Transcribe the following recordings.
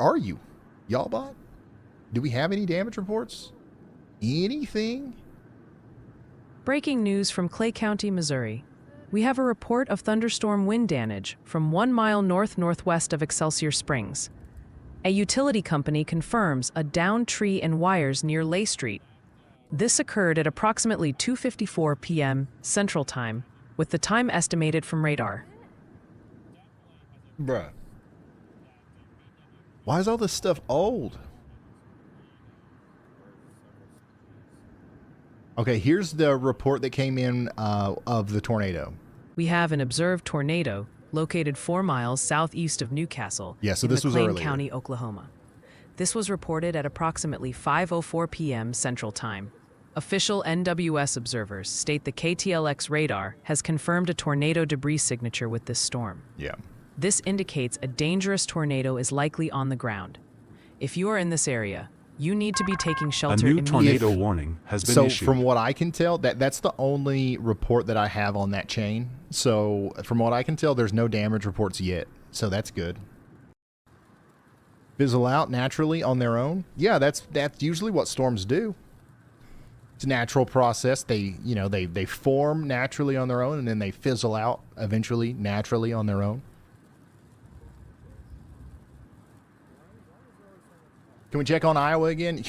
are you? Y'allBot? Do we have any damage reports? Anything? Breaking news from Clay County, Missouri. We have a report of thunderstorm wind damage from 1 mile north-northwest of Excelsior Springs. A utility company confirms a downed tree and wires near Lay Street. This occurred at approximately 2:54 p.m. Central Time, with the time estimated from radar. Bruh. Why is all this stuff old? Okay, here's the report that came in of the tornado. We have an observed tornado located 4 miles southeast of Newcastle So in this was McLean earlier. County, Oklahoma. This was reported at approximately 5:04 p.m. Central Time. Official NWS observers state the KTLX radar has confirmed a tornado debris signature with this storm. Yeah. This indicates a dangerous tornado is likely on the ground. If you are in this area, you need to be taking shelter A new immediately. tornado warning has been So issued. from what I can tell, that's the only report that I have on that chain. So from what I can tell, there's no damage reports yet. So that's good. Fizzle out naturally on their own. Yeah, that's usually what storms do. It's a natural process. They form naturally on their own, and then they fizzle out eventually naturally on their own. Can we check on Iowa again?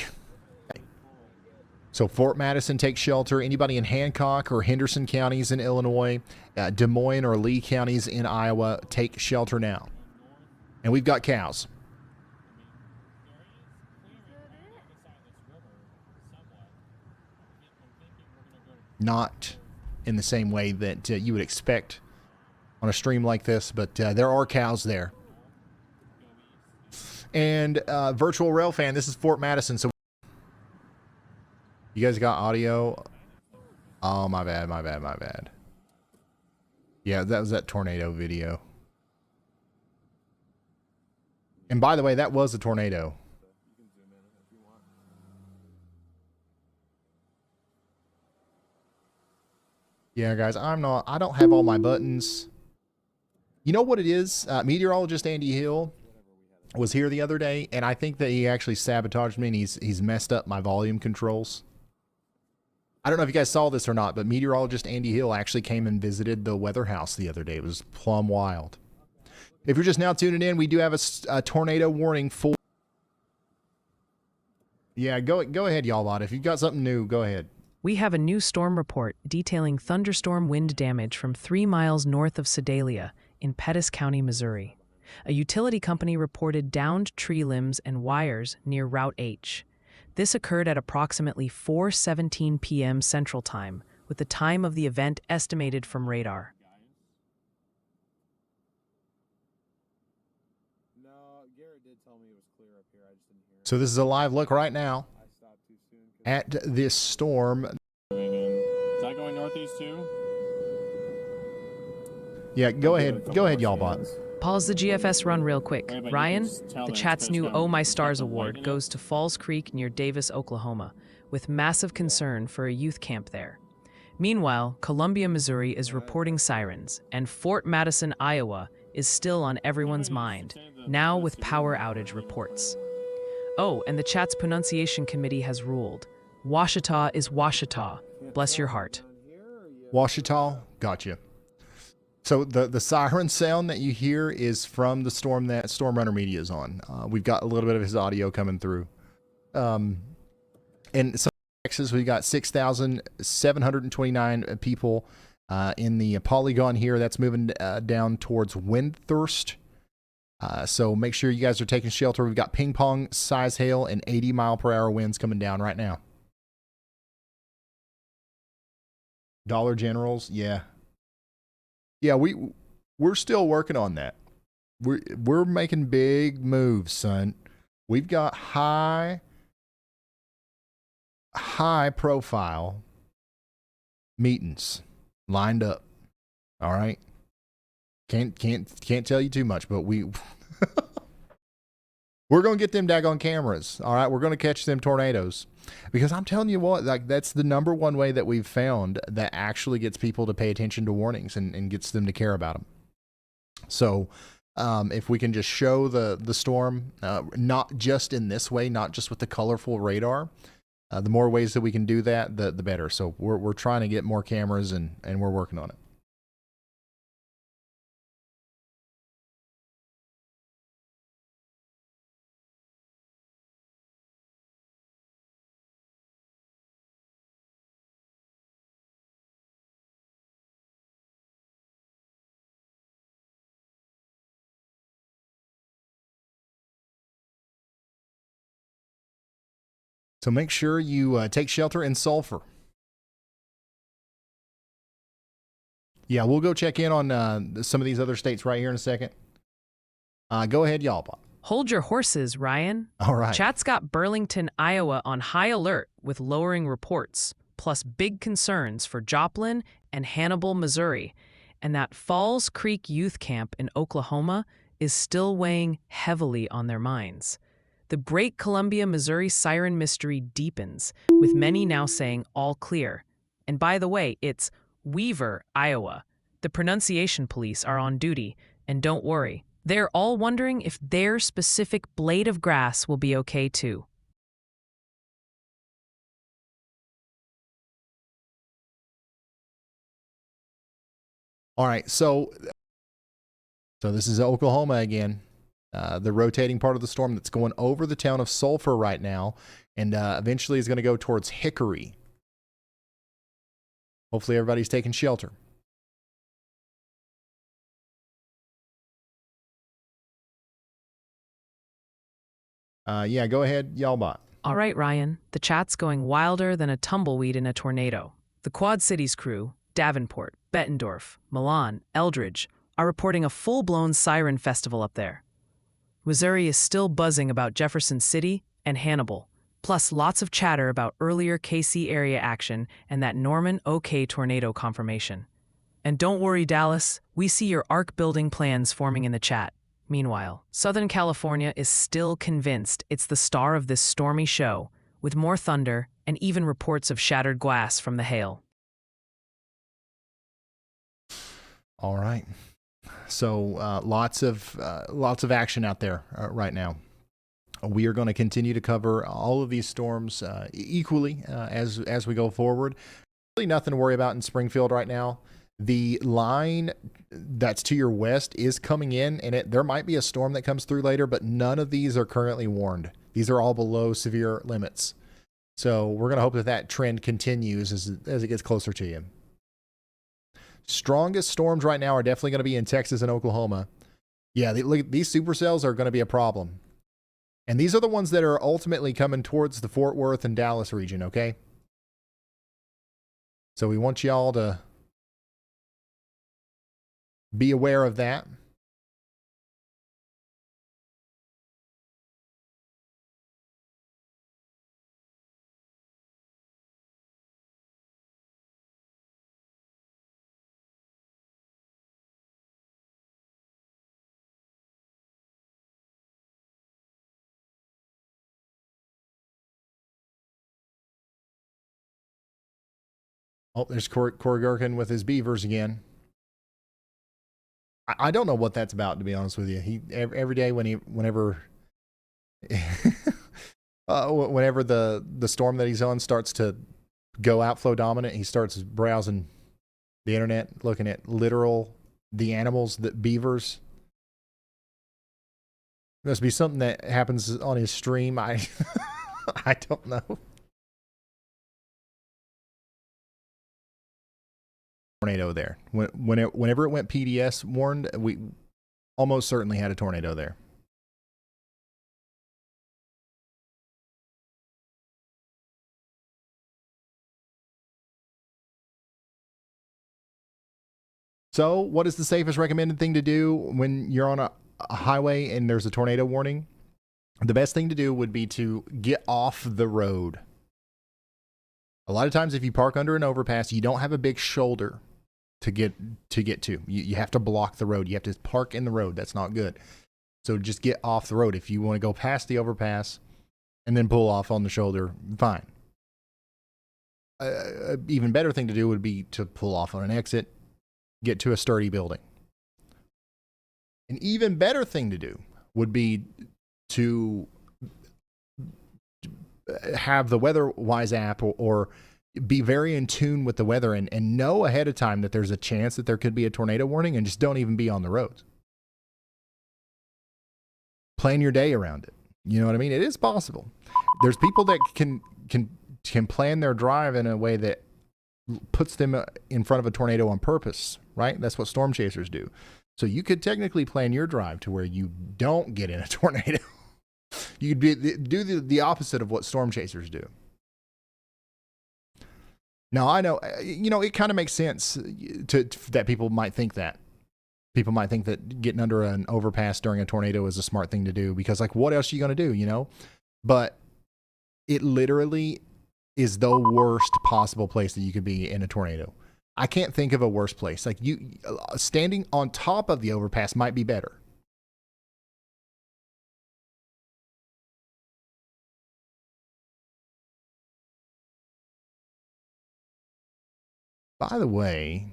So Fort Madison takes shelter. Anybody in Hancock or Henderson counties in Illinois, Des Moines or Lee counties in Iowa, take shelter now. And we've got cows. Not in the same way that you would expect on a stream like this, but there are cows there. And Virtual Rail Fan, this is Fort Madison. So you guys got audio? Oh, my bad. Yeah, that was that tornado video. And by the way, that was a tornado. Yeah, guys, I don't have all my buttons. You know what it is? Meteorologist Andy Hill was here the other day, and I think that he actually sabotaged me, and he's messed up my volume controls. I don't know if you guys saw this or not, but meteorologist Andy Hill actually came and visited the weather house the other day. It was plumb wild. If you're just now tuning in, we do have a tornado warning for... Yeah, go ahead, Y'allBot. If you've got something new, go ahead. We have a new storm report detailing thunderstorm wind damage from 3 miles north of Sedalia in Pettis County, Missouri. A utility company reported downed tree limbs and wires near Route H. This occurred at approximately 4:17 p.m. Central Time, with the time of the event estimated from radar. So this is a live look right now at this storm. Is that going northeast too? Yeah, go ahead, Y'allBot. Pause the GFS run real quick. Right, but you Ryan, can just tell the that chat's it's new gonna Oh My be Stars fucking award lighting goes to Falls Creek near Davis, Oklahoma, with massive concern for a youth camp there. Meanwhile, Columbia, Missouri is reporting sirens, and Fort Madison, Iowa is still on everyone's mind, now with power outage reports. Oh, and the chat's pronunciation committee has ruled. Washita is Washita. Bless your heart. Washita, gotcha. So the siren sound that you hear is from the storm that Storm Runner Media is on. We've got a little bit of his audio coming through. And so Texas, we got 6,729 people in the polygon here. That's moving down towards Windthirst. So make sure you guys are taking shelter. We've got ping pong size hail and 80-mile-per-hour winds coming down right now. Dollar Generals, yeah. Yeah, we're still working on that. We're making big moves, son. We've got high profile meetings lined up. All right. Can't tell you too much, but we're gonna get them daggone cameras. All right, we're gonna catch them tornadoes. Because I'm telling you what, like that's the number one way that we've found that actually gets people to pay attention to warnings and gets them to care about them. So If we can just show the storm, not just in this way, not just with the colorful radar, the more ways that we can do that, the better. So we're trying to get more cameras and we're working on it. So make sure you take shelter in Sulphur. Yeah, we'll go check in on some of these other states right here in a second. Go ahead, Y'allBot. Hold your horses, Ryan. All right. Chat's got Burlington, Iowa on high alert with lowering reports, plus big concerns for Joplin and Hannibal, Missouri. And that Falls Creek Youth Camp in Oklahoma is still weighing heavily on their minds. The Great Columbia, Missouri siren mystery deepens, with many now saying all clear. And by the way, it's Weaver, Iowa. The pronunciation police are on duty, and don't worry, they're all wondering if their specific blade of grass will be okay too. All right, so this is Oklahoma again. The rotating part of the storm that's going over the town of Sulphur right now, and eventually is going to go towards Hickory. Hopefully everybody's taking shelter. Yeah, go ahead, Y'allBot. All right, Ryan, the chat's going wilder than a tumbleweed in a tornado. The Quad Cities crew, Davenport, Bettendorf, Milan, Eldridge, are reporting a full-blown siren festival up there. Missouri is still buzzing about Jefferson City and Hannibal, plus lots of chatter about earlier KC area action and that Norman OK tornado confirmation. And don't worry, Dallas, we see your arc building plans forming in the chat. Meanwhile, Southern California is still convinced it's the star of this stormy show, with more thunder and even reports of shattered glass from the hail. All right. So lots of action out there right now. We are going to continue to cover all of these storms equally as we go forward. Really nothing to worry about in Springfield right now. The line that's to your west is coming in, and there might be a storm that comes through later, but none of these are currently warned. These are all below severe limits. So we're going to hope that trend continues as it gets closer to you. Strongest storms right now are definitely going to be in Texas and Oklahoma. Yeah, these supercells are going to be a problem. And these are the ones that are ultimately coming towards the Fort Worth and Dallas region, okay? So we want y'all to be aware of that. Oh, there's Corey Gherkin with his beavers again. I don't know what that's about, to be honest with you. He every day whenever whenever the storm that he's on starts to go outflow dominant, he starts browsing the internet, looking at the animals, the beavers. Must be something that happens on his stream. I don't know. Tornado there. Whenever it went PDS warned, we almost certainly had a tornado there. So, what is the safest recommended thing to do when you're on a highway and there's a tornado warning? The best thing to do would be to get off the road. A lot of times if you park under an overpass, you don't have a big shoulder to get to. You have to block the road. You have to park in the road. That's not good. So just get off the road. If you want to go past the overpass and then pull off on the shoulder, fine. Even better thing to do would be to pull off on an exit, get to a sturdy building. An even better thing to do would be to have the WeatherWise app or be very in tune with the weather and know ahead of time that there's a chance that there could be a tornado warning, and just don't even be on the roads. Plan your day around it. You know what I mean? It is possible. There's people that can plan their drive in a way that puts them in front of a tornado on purpose, right? That's what storm chasers do. So you could technically plan your drive to where you don't get in a tornado. You could do the opposite of what storm chasers do. Now, I know, it kind of makes sense that people might think that. People might think that getting under an overpass during a tornado is a smart thing to do because, like, what else are you going to do, But it literally is the worst possible place that you could be in a tornado. I can't think of a worse place. Like, standing on top of the overpass might be better. By the way,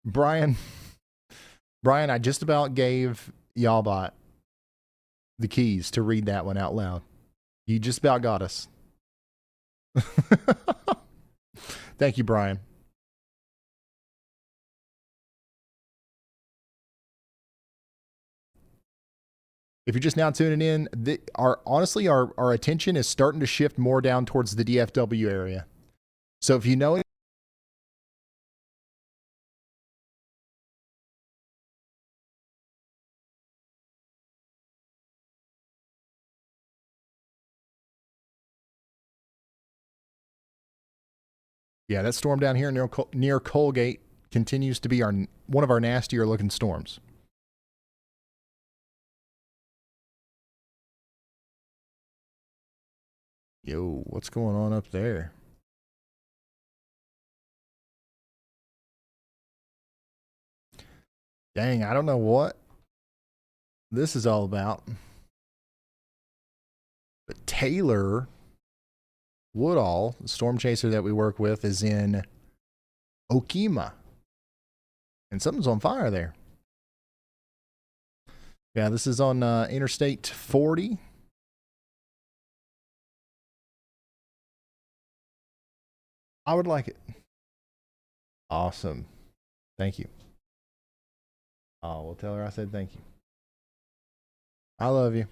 Brian, I just about gave Y'allBot the keys to read that one out loud. You just about got us. Thank you, Brian. If you're just now tuning in, our attention is starting to shift more down towards the DFW area. So if you know, yeah, that storm down here near Colgate continues to be one of our nastier looking storms. Yo, what's going on up there? Dang, I don't know what this is all about. But Taylor Woodall, the storm chaser that we work with, is in Okima. And something's on fire there. Yeah, this is on Interstate 40. I would like it. Awesome. Thank you. Oh, we'll tell her I said thank you. I love you.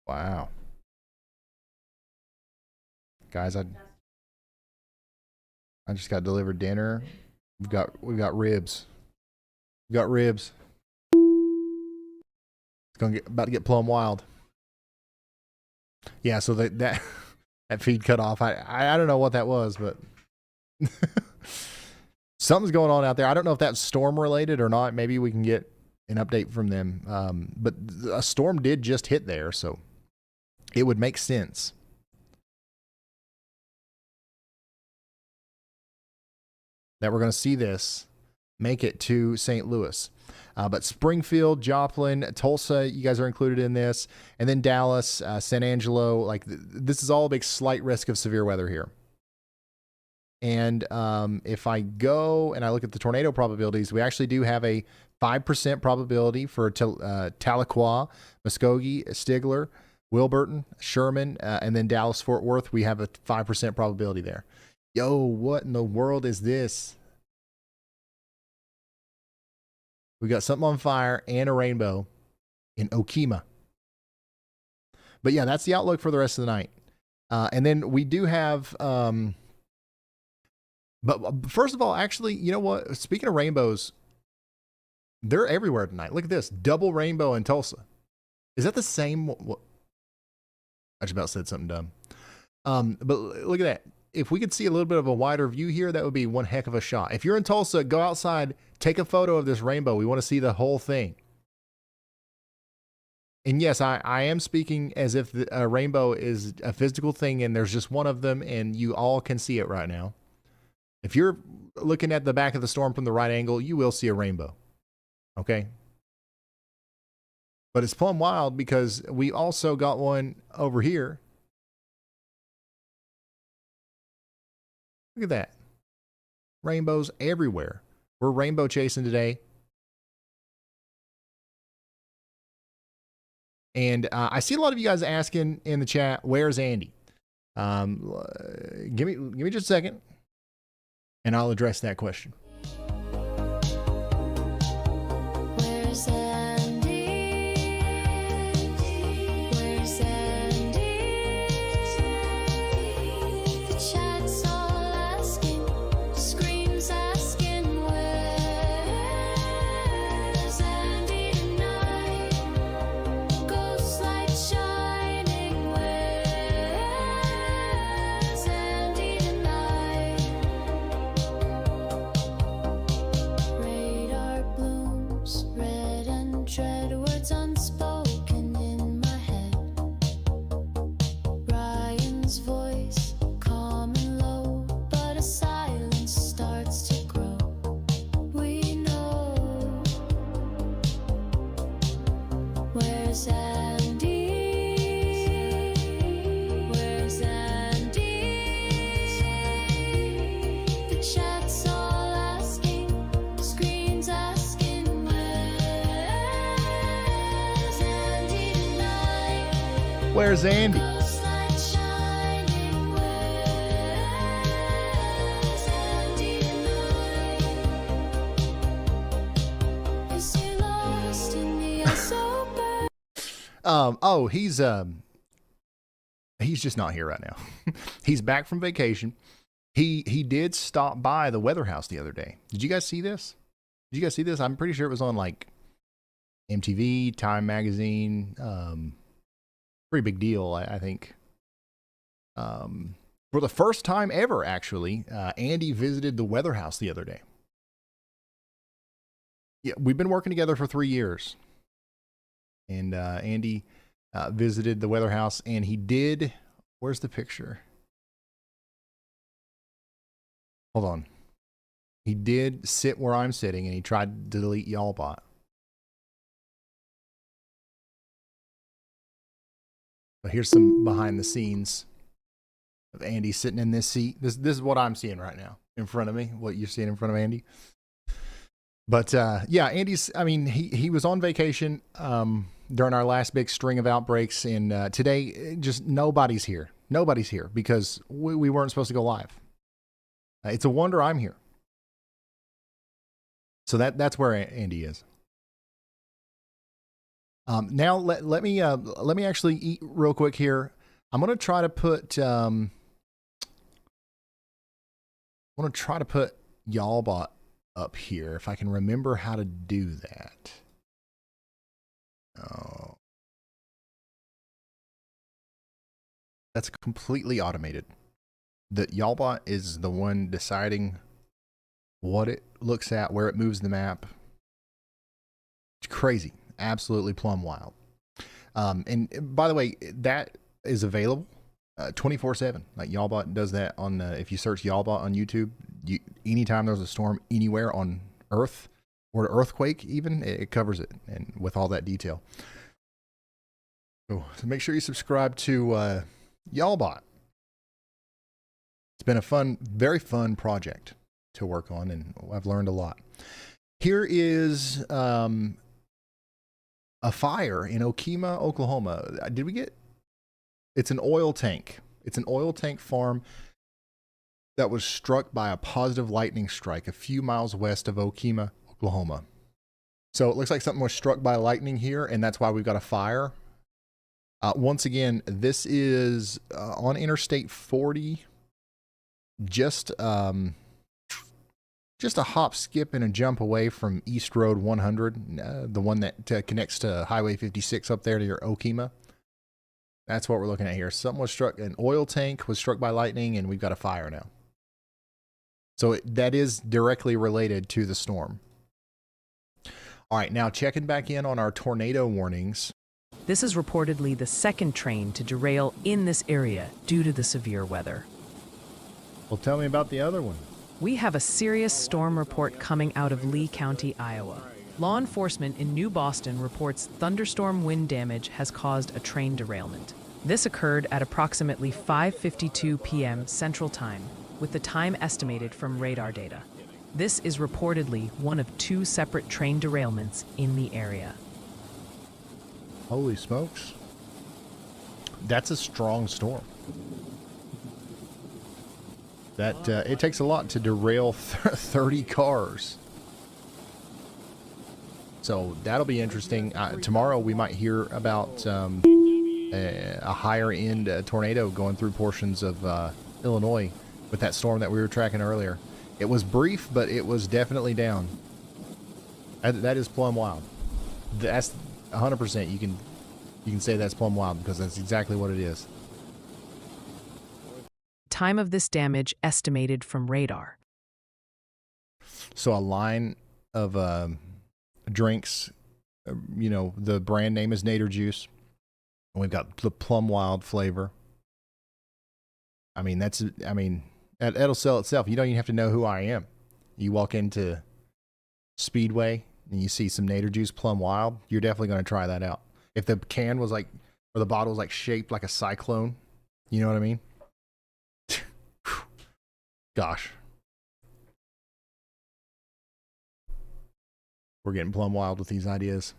Wow. Guys, I just got delivered dinner. We've got ribs. We got ribs. It's about to get plumb wild. Yeah, so that feed cut off. I don't know what that was, but something's going on out there. I don't know if that's storm related or not. Maybe we can get an update from them. But a storm did just hit there, so it would make sense. That we're going to see this make it to St. Louis. But Springfield, Joplin, Tulsa, you guys are included in this. And then Dallas, San Angelo, like this is all a big slight risk of severe weather here. And if I go and I look at the tornado probabilities, we actually do have a 5% probability for Tahlequah, Muskogee, Stigler, Wilburton, Sherman, and then Dallas, Fort Worth. We have a 5% probability there. Yo, what in the world is this? We got something on fire and a rainbow in Okima. But yeah, that's the outlook for the rest of the night. And then we do have, but first of all, actually, you know what? Speaking of rainbows, they're everywhere tonight. Look at this, double rainbow in Tulsa. Is that the same? I just about said something dumb. But look at that. If we could see a little bit of a wider view here, that would be one heck of a shot. If you're in Tulsa, go outside, take a photo of this rainbow. We want to see the whole thing. And yes, I am speaking as if a rainbow is a physical thing and there's just one of them and you all can see it right now. If you're looking at the back of the storm from the right angle, you will see a rainbow. Okay? But it's plumb wild because we also got one over here. Look at that. Rainbows everywhere. We're rainbow chasing today. And I see a lot of you guys asking in the chat, where's Andy? Give me just a second, and I'll address that question. Where's Andy? Where's Andy? The chat's all asking, screams asking, where's Andy tonight? Ghost light shining, where's Andy tonight? Radar blooms, red and dread, words unspoken in my head. Ryan's voice, calm and low, but a silence starts to grow. We know. Where's Andy? Where's Andy? The chat's all asking, screens asking, where's Andy tonight? Where's Andy? Ghost light shining, where's Andy tonight? Is he lost in the isoberg? Oh, he's just not here right now. He's back from vacation. He did stop by the weather house the other day. Did you guys see this? Did you guys see this? I'm pretty sure it was on like MTV, Time Magazine. Pretty big deal, I think. For the first time ever, actually, Andy visited the weather house the other day. Yeah, we've been working together for 3 years. And Andy visited the weather house, and he did. Where's the picture? Hold on. He did sit where I'm sitting, and he tried to delete Y'allBot. But here's some behind the scenes of Andy sitting in this seat. This is what I'm seeing right now in front of me. What you're seeing in front of Andy. But yeah, Andy's. I mean, he was on vacation during our last big string of outbreaks, and today just nobody's here. Nobody's here because we weren't supposed to go live. It's a wonder I'm here. So that's where Andy is. Now let me actually eat real quick here. I'm gonna try to put Y'allBot up here if I can remember how to do that. Oh, that's completely automated. The Y'allBot is the one deciding what it looks at, where it moves the map. It's crazy. Absolutely plumb wild. And by the way, that is available 24/7. Like Y'allBot does that on if you search Y'allBot on YouTube, anytime there's a storm anywhere on Earth or an earthquake, even it covers it and with all that detail. So make sure you subscribe to Y'allBot. It's been a very fun project to work on, and I've learned a lot. Here is a fire in Okemah, Oklahoma. Did we get? It's an oil tank. It's an oil tank farm that was struck by a positive lightning strike a few miles west of Okemah, Oklahoma. So it looks like something was struck by lightning here, and that's why we've got a fire. Once again, this is on Interstate 40. Just a hop, skip, and a jump away from East Road 100, the one that connects to Highway 56 up there near Okemah. That's what we're looking at here. Something was struck, an oil tank was struck by lightning, and we've got a fire now. So that is directly related to the storm. All right, now checking back in on our tornado warnings. This is reportedly the second train to derail in this area due to the severe weather. Well, tell me about the other one. We have a serious storm report coming out of Lee County, Iowa. Law enforcement in New Boston reports thunderstorm wind damage has caused a train derailment. This occurred at approximately 5:52 p.m. Central Time, with the time estimated from radar data. This is reportedly one of 2 separate train derailments in the area. Holy smokes. That's a strong storm. That it takes a lot to derail 30 cars. So that'll be interesting. Tomorrow we might hear about a higher end tornado going through portions of Illinois with that storm that we were tracking earlier. It was brief, but it was definitely down. That is plumb wild. That's 100%. You can say that's plumb wild because that's exactly what it is. Time of this damage estimated from radar. So a line of drinks, the brand name is Nader Juice. And we've got the plum wild flavor. That'll sell itself. You don't even have to know who I am. You walk into Speedway and you see some Nader Juice plum wild, you're definitely going to try that out. If the can was or the bottle was shaped like a cyclone, you know what I mean? Gosh. We're getting plumb wild with these ideas.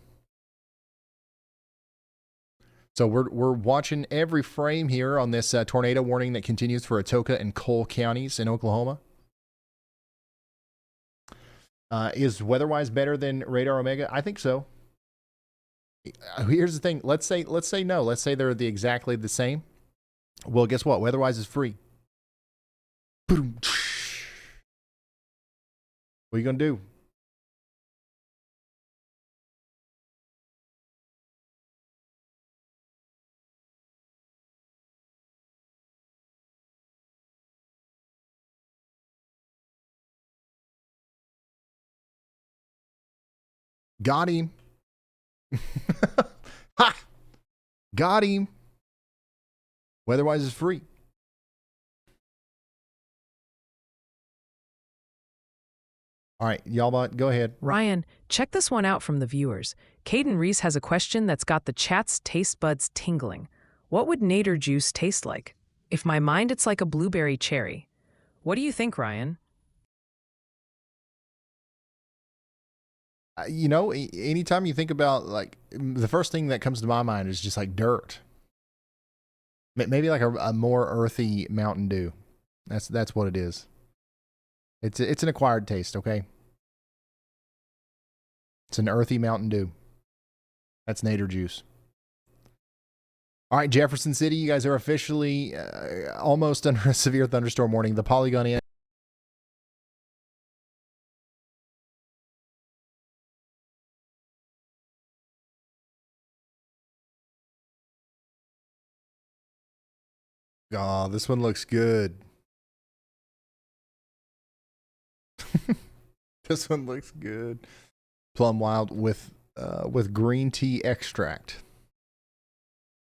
So we're watching every frame here on this tornado warning that continues for Atoka and Cole counties in Oklahoma. Is weather-wise better than Radar Omega? I think so. Here's the thing. Let's say no. Let's say they're exactly the same. Well, guess what? Weather-wise is free. What are you gonna do? Got him. Ha! Got him. Weatherwise is free. All right, Y'allBot, go ahead. Ryan, check this one out from the viewers. Caden Reese has a question that's got the chat's taste buds tingling. What would Nader Juice taste like? If my mind, it's like a blueberry cherry. What do you think, Ryan? Anytime you think about the first thing that comes to my mind is just like dirt. Maybe like a more earthy Mountain Dew. That's what it is. It's an acquired taste, okay? It's an earthy Mountain Dew. That's Nader Juice. All right, Jefferson City, you guys are officially almost under a severe thunderstorm warning. The Polygon is. Oh, this one looks good. This one looks good. Plum Wild with green tea extract.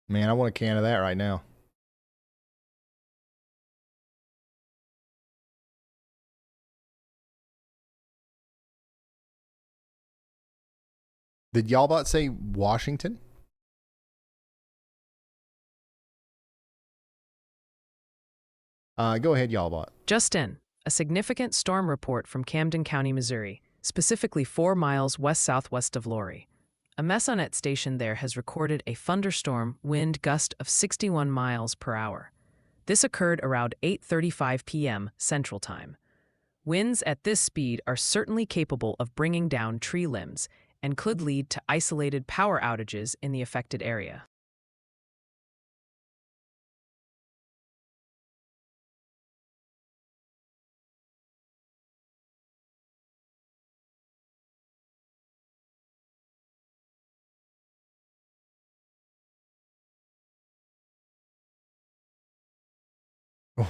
Man, I want a can of that right now. Did Y'allBot say Washington? Go ahead, Y'allBot. Just in, a significant storm report from Camden County, Missouri, specifically 4 miles west-southwest of Laurie. A Mesonet station there has recorded a thunderstorm wind gust of 61 miles per hour. This occurred around 8:35 p.m. Central Time. Winds at this speed are certainly capable of bringing down tree limbs and could lead to isolated power outages in the affected area.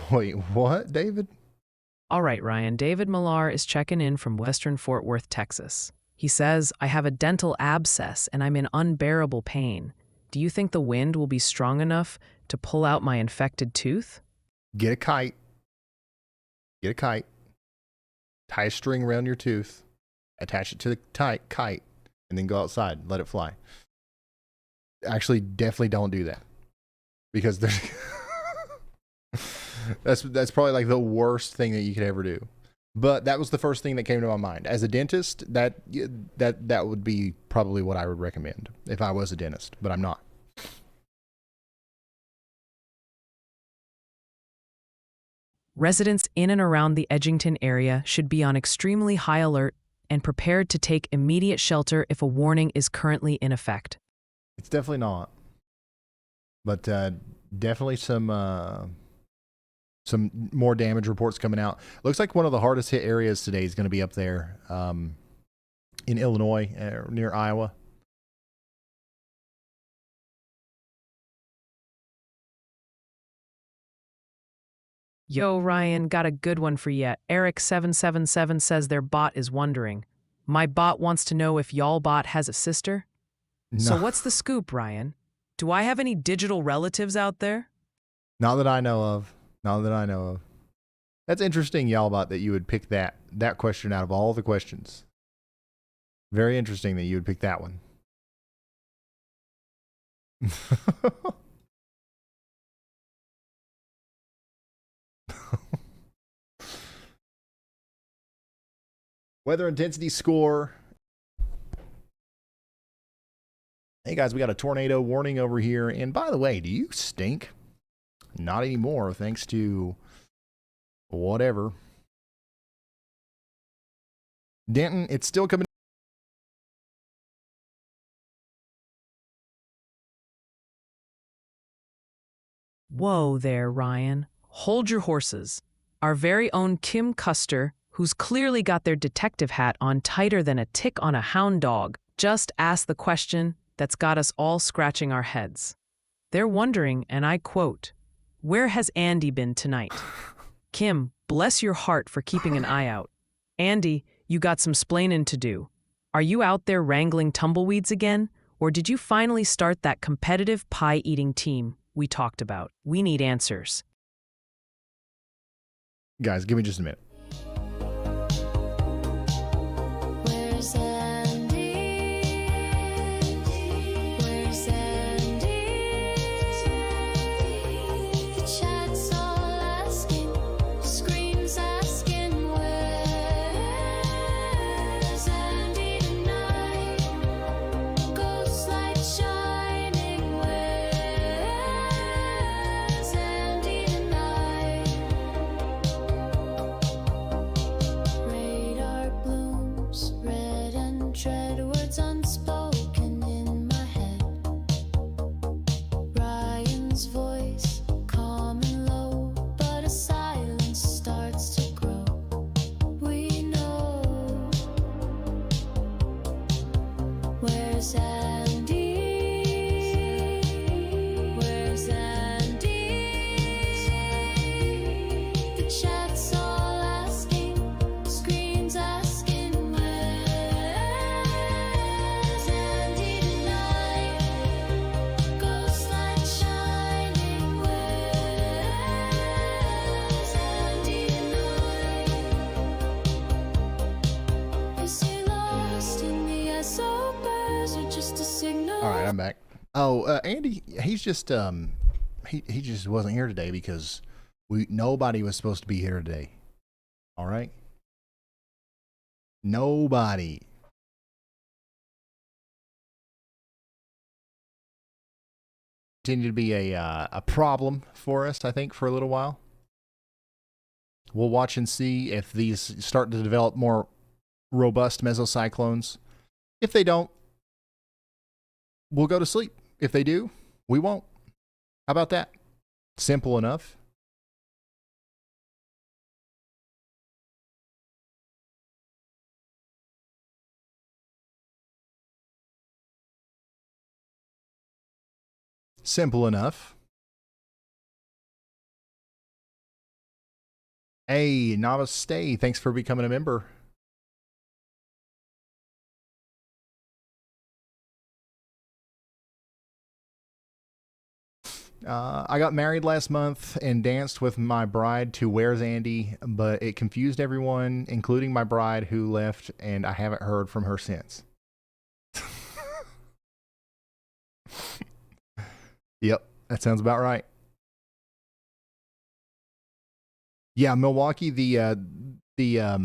Wait, what, David? All right, Ryan. David Millar is checking in from Western Fort Worth, Texas. He says, I have a dental abscess and I'm in unbearable pain. Do you think the wind will be strong enough to pull out my infected tooth? Get a kite. Get a kite. tie a string around your tooth, attach it to the kite, and then go outside, let it fly. Actually, definitely don't do that, because there's that's probably like the worst thing that you could ever do. But that was the first thing that came to my mind. As a dentist, that would be probably what I would recommend if I was a dentist, but I'm not. Residents in and around the Edgington area should be on extremely high alert and prepared to take immediate shelter if a warning is currently in effect. It's definitely not. But definitely some more damage reports coming out. Looks like one of the hardest hit areas today is going to be up there in Illinois, near Iowa. Yo, Ryan, got a good one for ya. Eric777 says their bot is wondering. My bot wants to know if Y'allBot has a sister? No, So what's the scoop, Ryan? Do I have any digital relatives out there? not that I know of. Not that I know of. That's interesting, Y'allBot, that you would pick that question out of all the questions. Very interesting that you would pick that one. Weather intensity score. Hey guys, we got a tornado warning over here. And by the way, do you stink? Not anymore, thanks to whatever. Denton, it's still coming. Whoa there, Ryan. Hold your horses. Our very own Kim Custer, who's clearly got their detective hat on tighter than a tick on a hound dog, just asked the question that's got us all scratching our heads. They're wondering, and I quote, "Where has Andy been tonight?" Kim, bless your heart for keeping an eye out. Andy, you got some splainin' to do. Are you out there wrangling tumbleweeds again? Or did you finally start that competitive pie-eating team we talked about? We need answers. Guys, give me just a minute. Where's Andy? Where's Andy? The chat's all asking, screams asking, where's Andy tonight? Ghost light shining, where's Andy tonight? Radar blooms, red and dread, words unspoken in my head. Ryan's voice, calm and low, but a silence starts to grow. We know. Where's Andy? Where's Andy? The chat's all asking, screens asking, where's Andy tonight? Ghost light shining, where's Andy tonight? Is he lost in the SO bars or just a signal? All right, I'm back. Oh, Andy, he's just he just wasn't here today because nobody was supposed to be here today. All right, nobody. Continue to be a problem for us, I think, for a little while. We'll watch and see if these start to develop more robust mesocyclones. If they don't, we'll go to sleep. If they do, we won't. How about that? Simple enough. Simple enough. Hey, Namaste. Thanks for becoming a member. I got married last month and danced with my bride to Where's Andy, but it confused everyone, including my bride who left, and I haven't heard from her since. Yep, that sounds about right. Yeah, Milwaukee, the